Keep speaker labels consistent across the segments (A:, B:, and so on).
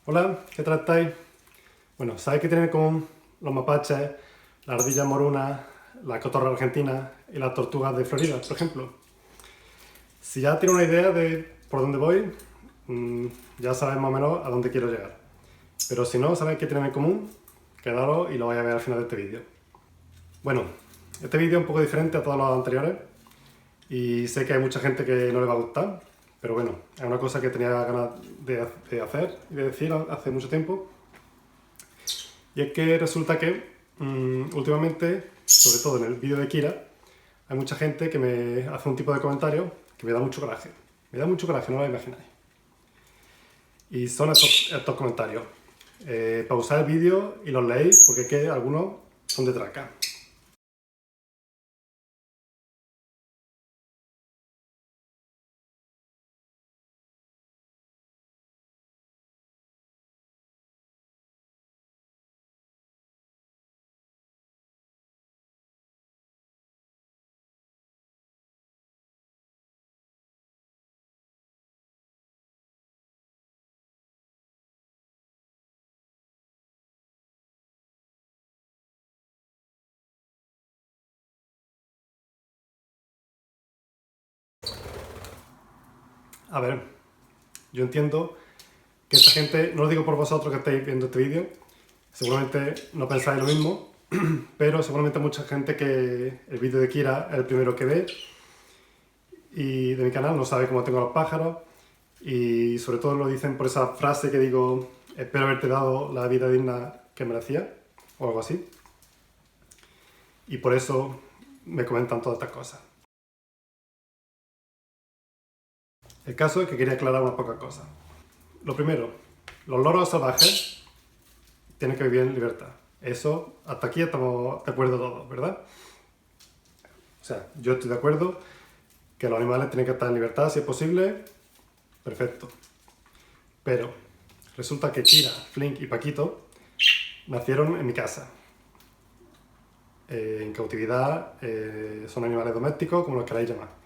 A: Hola, ¿qué tal estáis? Bueno, ¿sabéis qué tienen en común los mapaches, las ardillas morunas, la cotorra argentina y las tortugas de Florida, por ejemplo? Si ya tienes una idea de por dónde voy, ya sabes más o menos a dónde quiero llegar. Pero si no sabéis qué tienen en común, quedaros y lo vais a ver al final de este vídeo. Bueno, este vídeo es un poco diferente a todos los anteriores y sé que hay mucha gente que no le va a gustar, pero bueno, es una cosa que tenía ganas de hacer y de decir hace mucho tiempo. Y es que resulta que últimamente, sobre todo en el vídeo de Kira, hay mucha gente que me hace un tipo de comentario que me da mucho coraje. Me da mucho coraje, no lo imagináis. Y son estos comentarios. Pausad el vídeo y los leéis porque es que algunos son de traca. A ver, yo entiendo que esta gente, no lo digo por vosotros que estáis viendo este vídeo, seguramente no pensáis lo mismo, pero seguramente mucha gente que el vídeo de Kira es el primero que ve y de mi canal no sabe cómo tengo a los pájaros y sobre todo lo dicen por esa frase que digo, espero haberte dado la vida digna que merecía o algo así, y por eso me comentan todas estas cosas. El caso es que quería aclarar unas pocas cosas. Lo primero, los loros salvajes tienen que vivir en libertad. Eso, hasta aquí estamos de acuerdo todos, ¿verdad? O sea, yo estoy de acuerdo que los animales tienen que estar en libertad si es posible, perfecto. Pero resulta que Kira, Flink y Paquito nacieron en mi casa. En cautividad, son animales domésticos, como los queráis llamar.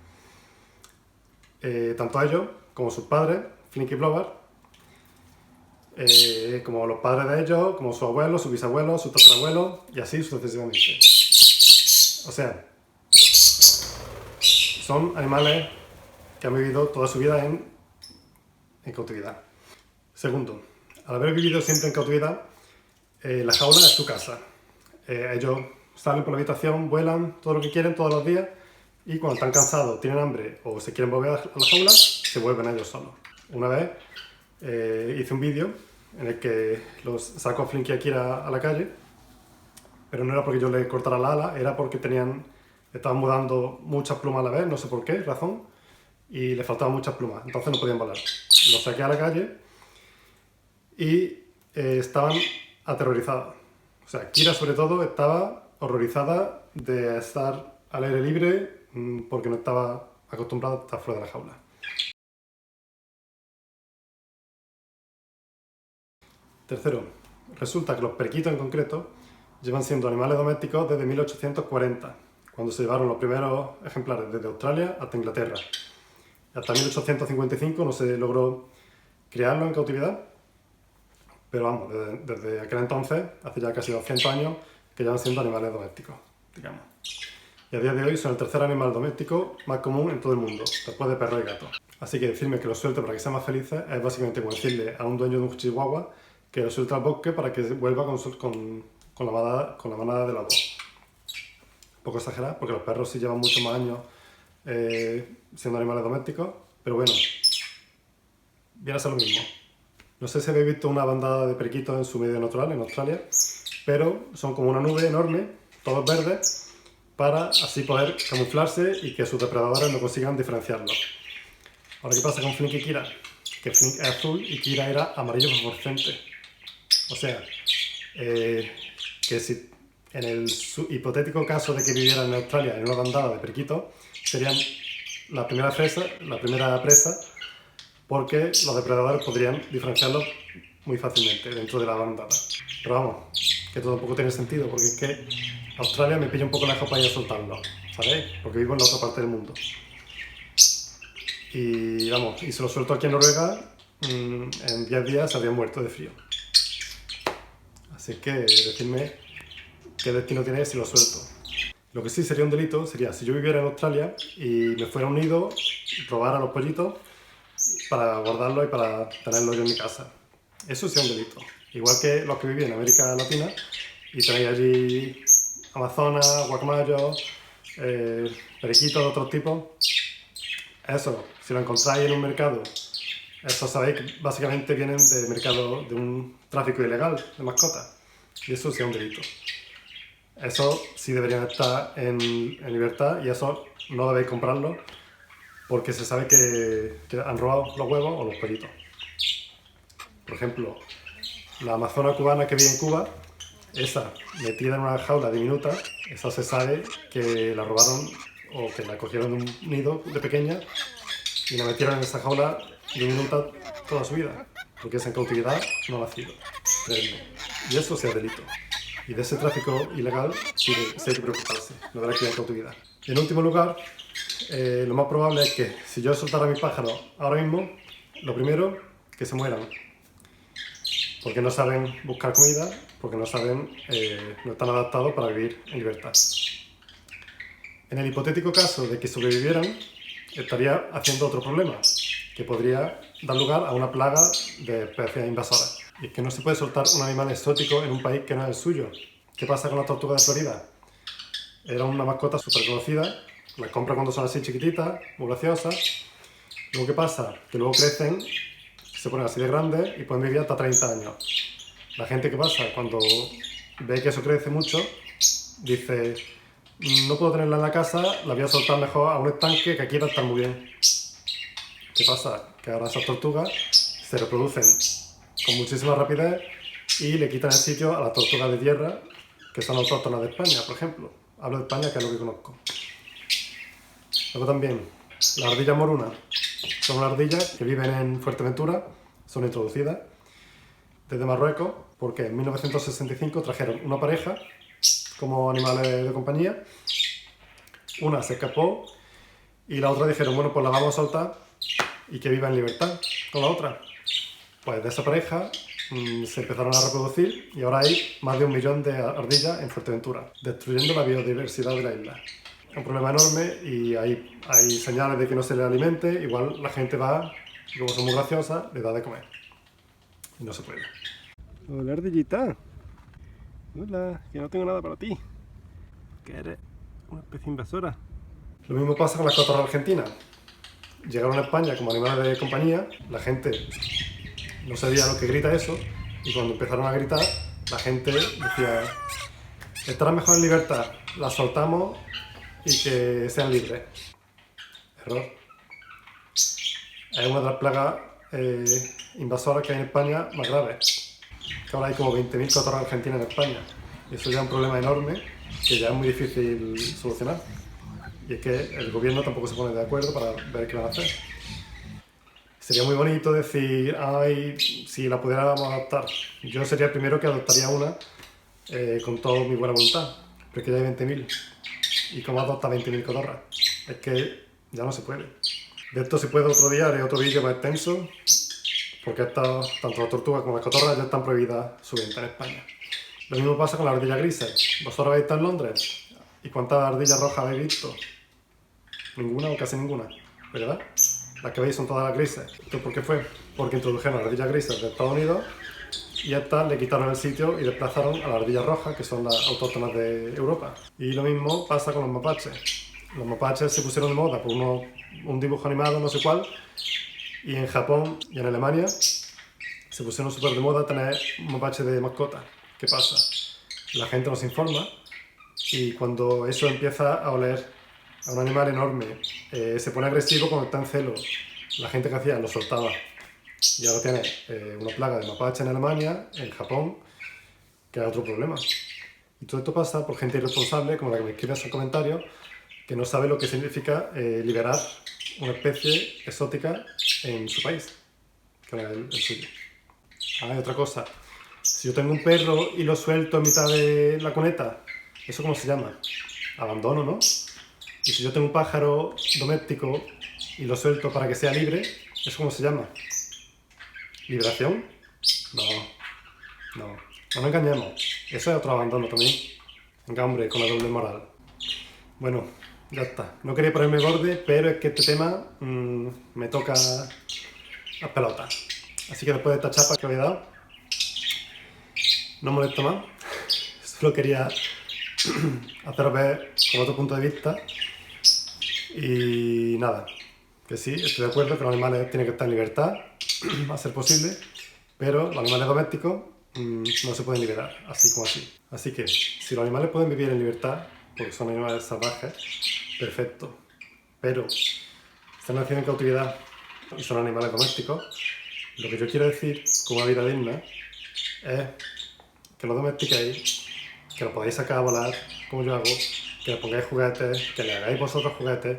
A: Tanto ellos como sus padres, Flink y Blower, como los padres de ellos, como sus abuelos, sus bisabuelos, sus tatarabuelos y así sucesivamente. O sea, son animales que han vivido toda su vida en cautividad. Segundo, al haber vivido siempre en cautividad, la jaula es su casa. Ellos salen por la habitación, vuelan todo lo que quieren todos los días y cuando están cansados, tienen hambre o se quieren volver a la jaula, se vuelven ellos solos. Una vez hice un vídeo en el que los saco a Flink y a Kira a la calle, pero no era porque yo les cortara la ala, era porque estaban mudando muchas plumas a la vez, no sé por qué razón, y les faltaban muchas plumas, entonces no podían volar. Los saqué a la calle y estaban aterrorizados. O sea, Kira sobre todo estaba horrorizada de estar al aire libre porque no estaba acostumbrada a estar fuera de la jaula. Tercero, resulta que los periquitos en concreto llevan siendo animales domésticos desde 1840, cuando se llevaron los primeros ejemplares desde Australia hasta Inglaterra. Hasta 1855 no se logró criarlos en cautividad, pero vamos, desde aquel entonces, hace ya casi 200 años, que llevan siendo animales domésticos, digamos. Y a día de hoy son el tercer animal doméstico más común en todo el mundo, después de perro y gato. Así que decirme que los suelte para que sean más felices es básicamente como decirle a un dueño de un chihuahua que lo suelte al bosque para que vuelva con la manada de lobos. Un poco exagerado, porque los perros sí llevan muchos más años siendo animales domésticos, pero bueno, viene a ser lo mismo. No sé si habéis visto una bandada de periquitos en su medio natural, en Australia, pero son como una nube enorme, todos verdes, para así poder camuflarse y que sus depredadores no consigan diferenciarlos. Ahora, ¿qué pasa con Flink y Kira? Que Flink es azul y Kira era amarillo fosforescente. O sea, que si en el hipotético caso de que vivieran en Australia en una bandada de periquitos, serían la primera presa porque los depredadores podrían diferenciarlos muy fácilmente dentro de la bandada. Pero vamos, que todo un poco tiene sentido, porque es que Australia me pilla un poco lejos para ir a soltarlo, ¿sabéis? Porque vivo en la otra parte del mundo. Y vamos, y se lo suelto aquí en Noruega en 10 días se habrían muerto de frío. Así que decidme qué destino tiene si lo suelto. Lo que sí sería un delito sería si yo viviera en Australia y me fuera a un nido, robara los pollitos para guardarlos y para tenerlos yo en mi casa. Eso sí es un delito. Igual que los que viven en América Latina y tenéis allí amazonas, guacamayos, periquitos de otros tipos. Eso, si lo encontráis en un mercado, eso sabéis que básicamente vienen de mercado de un tráfico ilegal de mascotas. Y eso sí es un delito. Eso sí deberían estar en libertad y eso no debéis comprarlo porque se sabe que han robado los huevos o los pollitos. Por ejemplo, la amazona cubana que vive en Cuba, esa metida en una jaula diminuta, esa se sabe que la robaron o que la cogieron de un nido de pequeña y la metieron en esa jaula diminuta toda su vida, porque esa en cautividad no ha nacido. Y eso sí es delito. Y de ese tráfico ilegal sí hay que preocuparse, no de la cría en cautividad. Y en último lugar, lo más probable es que si yo soltara a mis pájaros ahora mismo, lo primero, que se mueran. Porque no saben buscar comida, porque no están adaptados para vivir en libertad. En el hipotético caso de que sobrevivieran, estaría haciendo otro problema, que podría dar lugar a una plaga de especies invasoras. Y es que no se puede soltar un animal exótico en un país que no es el suyo. ¿Qué pasa con las tortugas de Florida? Era una mascota súper conocida, las compras cuando son así chiquititas, muy graciosas. Luego, ¿qué pasa? Que luego crecen, se ponen así de grandes y pueden vivir hasta 30 años. La gente, ¿qué pasa? Cuando ve que eso crece mucho, dice, no puedo tenerla en la casa, la voy a soltar mejor a un estanque que aquí va a estar muy bien. ¿Qué pasa? Que ahora esas tortugas se reproducen con muchísima rapidez y le quitan el sitio a las tortugas de tierra que son autóctonas de España, por ejemplo. Hablo de España, que es lo que conozco. Luego también, las ardillas morunas son unas ardillas que viven en Fuerteventura, son introducidas desde Marruecos porque en 1965 trajeron una pareja como animales de compañía, una se escapó y la otra dijeron, bueno, pues la vamos a soltar y que viva en libertad con la otra. Pues de esa pareja se empezaron a reproducir y ahora hay más de 1 millón de ardillas en Fuerteventura, destruyendo la biodiversidad de la isla. Es un problema enorme y hay señales de que no se le alimente, igual la gente va, y como son muy graciosas, le da de comer. Y no se puede. Hola, ardillita. Hola, que no tengo nada para ti. Que eres una especie invasora. Lo mismo pasa con las cotorras argentinas. Llegaron a España como animales de compañía, la gente no sabía lo que grita eso, y cuando empezaron a gritar, la gente decía, estará mejor en libertad, las soltamos y que sean libres. Error. Es una de las plagas invasoras que hay en España más graves. Que ahora hay como 20.000 cotorras argentinas en España. Y eso ya es un problema enorme que ya es muy difícil solucionar. Y es que el gobierno tampoco se pone de acuerdo para ver qué van a hacer. Sería muy bonito decir, ay, si la pudiéramos adoptar. Yo sería el primero que adoptaría una con toda mi buena voluntad, pero es que ya hay 20.000. ¿Y cómo adopta 20.000 cotorras? Es que ya no se puede. De esto se puede otro día, haré otro vídeo más extenso, porque tanto las tortugas como las cotorras ya están prohibidas su venta en España. Lo mismo pasa con las ardillas grises. Vosotros habéis estado en Londres, ¿y cuántas ardillas rojas habéis visto? Ninguna o casi ninguna, ¿verdad? Las que veis son todas las grises. ¿Esto por qué fue? Porque introdujeron las ardillas grises de Estados Unidos y a estas le quitaron el sitio y desplazaron a las ardillas rojas, que son las autóctonas de Europa. Y lo mismo pasa con los mapaches. Los mapaches se pusieron de moda por un dibujo animado, no sé cuál, y en Japón y en Alemania se pusieron súper de moda tener un mapache de mascota. ¿Qué pasa? La gente nos informa y cuando eso empieza a oler a un animal enorme, se pone agresivo cuando está en celo. La gente que hacía lo soltaba. Y ahora tiene una plaga de mapache en Alemania, en Japón, que es otro problema. Y todo esto pasa por gente irresponsable, como la que me escribe en sus comentarios, que no sabe lo que significa liberar una especie exótica en su país, que no es el suyo. Ah, y otra cosa. Si yo tengo un perro y lo suelto en mitad de la cuneta, ¿eso cómo se llama? Abandono, ¿no? Y si yo tengo un pájaro doméstico y lo suelto para que sea libre, ¿eso cómo se llama? ¿Liberación? No, no nos engañemos. Eso es otro abandono también. Venga, hombre, con la doble moral. Bueno, ya está. No quería ponerme borde, pero es que este tema me toca las pelotas. Así que después de esta chapa que os he dado, no molesto más. Solo quería haceros ver con otro punto de vista. Y nada, que sí, estoy de acuerdo que los animales tienen que estar en libertad, a ser posible, pero los animales domésticos no se pueden liberar, así como así. Así que, si los animales pueden vivir en libertad, porque son animales salvajes, perfecto. Pero, si están nacidos en cautividad y son animales domésticos, lo que yo quiero decir con una vida digna es que los domestiquéis, que los podáis sacar a volar, como yo hago, que les pongáis juguetes, que le hagáis vosotros juguetes.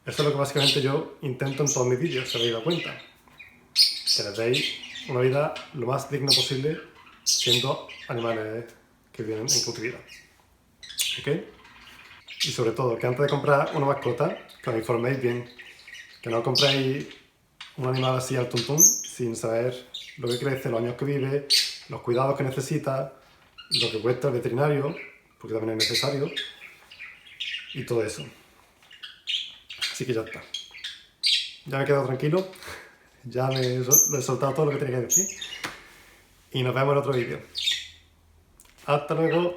A: Eso es lo que básicamente yo intento en todos mis vídeos, si os habéis dado cuenta. Que les deis una vida lo más digna posible siendo animales que viven en cautividad. ¿Ok? Y sobre todo, que antes de comprar una mascota, que os informéis bien. Que no compréis un animal así al tuntún sin saber lo que crece, los años que vive, los cuidados que necesita, lo que cuesta el veterinario, porque también es necesario, y todo eso. Así que ya está. Ya me he quedado tranquilo, ya le he soltado todo lo que tenía que decir, y nos vemos en otro vídeo. ¡Hasta luego!